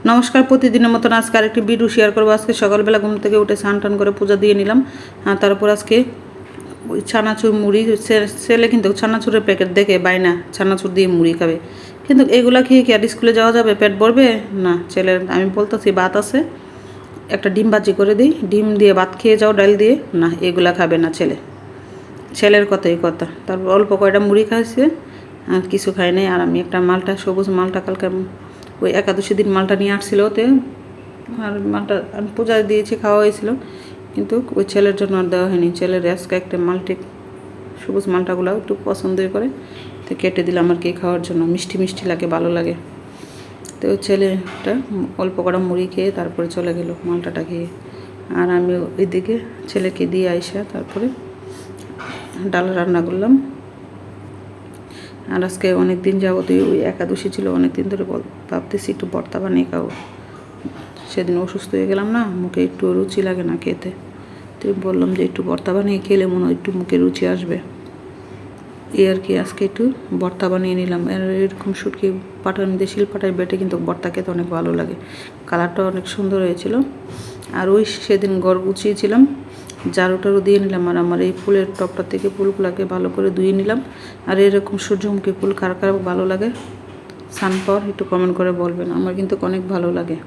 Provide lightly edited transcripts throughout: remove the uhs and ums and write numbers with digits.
নমস্কার, প্রতিদিনের মতন আজকে আরেকটি ভিডিও শেয়ার করবো। আজকে সকালবেলা ঘুম থেকে উঠে স্নান টান করে পূজা দিয়ে নিলাম। তারপর আজকে ওই চানাচুর মুড়ি, ছেলে কিন্তু চানাচুরের প্যাকেট দেখে বায়না চানাচুর দিয়ে মুড়ি খাবে, কিন্তু এগুলা খেয়ে কি আর স্কুলে যাওয়া যাবে? পেট ভরবে না ছেলের। আমি বলতেছি ভাত আছে, একটা ডিম ভাজি করে দিই, ডিম দিয়ে ভাত খেয়ে যাও ডাল দিয়ে, না এগুলা খাবে না ছেলের কথাই কথা। তারপর অল্প কয়টা মুড়ি খাইছে, আর কিছু খাই নাই। আর আমি একটা মালটা, সবুজ মালটা, কালকে ওই একাদশী দিন মালটা নিয়ে আসছিল ওতে, আর মালটা আমি পূজায় দিয়েছি, খাওয়া হয়েছিল, কিন্তু ওই ছেলের জন্য আর দেওয়া হয়নি। ছেলের আজকে একটা মালটি, সবুজ মালটাগুলো একটু পছন্দই করে, তো কেটে দিলাম আর কি খাওয়ার জন্য। মিষ্টি মিষ্টি লাগে, ভালো লাগে। তো ছেলেটা অল্প কটা মুড়ি খেয়ে তারপরে চলে গেল মালটাটা খেয়ে। আর আমি ওইদিকে ছেলেকে দিয়ে আইসা তারপরে ডাল রান্না করলাম। আর আজকে অনেক দিন যাবত ওই একাদশী ছিল, অনেক দিন ধরে ভাবতেছি একটু ভর্তা বানিয়ে খাবো। সেদিন অসুস্থ হয়ে গেলাম না, মুখে একটু রুচি লাগে না খেতে, তো বললাম যে একটু ভর্তা বানিয়ে খেলে মনে হয় একটু মুখে রুচি আসবে, এই আর কি। আজকে একটু ভর্তা বানিয়ে নিলাম। আর এরকম শুটকি পাটার মধ্যে শিলপাটায় বেটে কিন্তু ভর্তা খেতে অনেক ভালো লাগে, কালারটা অনেক সুন্দর হয়েছিল। আর ওই সেদিন ঘর গুছিয়েছিলাম, ঝাড়ু টাড়ু দিয়ে নিলাম। আর আমার এই ফুলের টপটা থেকে ফুলগুলোকে ভালো করে ধুয়ে নিলাম। আর এরকম সূর্যমুখী ফুল কার কার ভালো লাগে সানফ্লাওয়ার একটু কমেন্ট করে বলবেন, আমার কিন্তু অনেক ভালো লাগে।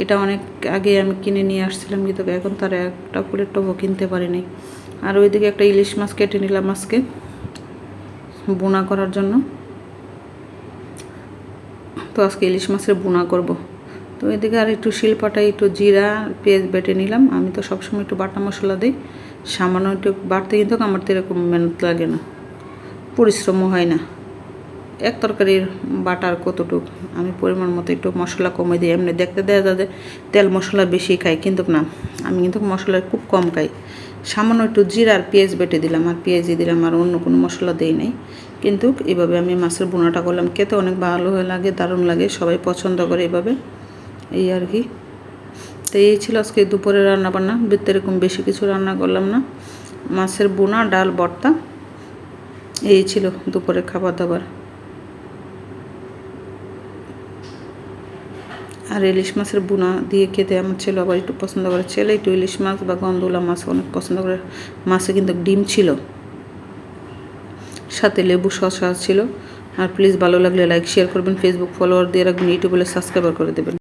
এটা অনেক আগে আমি কিনে নিয়ে আসছিলাম, কিন্তু এখন তার একটা ফুলের টবও কিনতে পারিনি। আর ওইদিকে একটা ইলিশ মাছ কেটে নিলাম আজকে বোনা করার জন্য। তো আজকে ইলিশ মাছের বোনা করব। তো এদিকে আর একটু শিলপাটায় একটু জিরা পেঁয়াজ বেটে নিলাম। আমি তো সবসময় একটু বাটা মশলা দিই, সামান্য একটু বাড়তে, কিন্তু আমার তো এরকম মেহনত লাগে না, পরিশ্রমও হয় না। এক তরকারির বাটার কতটুক, আমি পরিমাণ মতো একটু মশলা কমে দিই। এমনি দেখতে দেওয়া যায় তেল মশলা বেশি খাই, কিন্তু না, আমি কিন্তু মশলা খুব কম খাই। সামান্য একটু জিরা আর পেঁয়াজ বেটে দিলাম, আর পেঁয়াজই দিলাম, আর অন্য কোনো মশলা দেই নাই। কিন্তু এভাবে আমি মাছের বোনাটা করলাম, খেতে অনেক ভালো লাগে, দারুণ লাগে, সবাই পছন্দ করে এভাবে, এই আর কি। তো এই ছিল আজকে দুপুরে রান্না বান্না, এরকম বেশি কিছু রান্না করলাম না। মাছের বোনা, ডাল, ভর্তা, এই ছিল দুপুরের খাবার দাবার। আর ইলিশ মাছের বোনা দিয়ে খেতে আমার ছেলে আবার একটু পছন্দ করে। ছেলে একটু ইলিশ মাছ বা গন্ধুলা মাছ অনেক পছন্দ করে। মাছে কিন্তু ডিম ছিল, সাথে লেবু শসা ছিল। আর প্লিজ ভালো লাগলে লাইক শেয়ার করবেন, ফেসবুক ফলোয়ার দিয়ে রাখবেন, ইউটিউবে সাবস্ক্রাইবার করে দেবেন।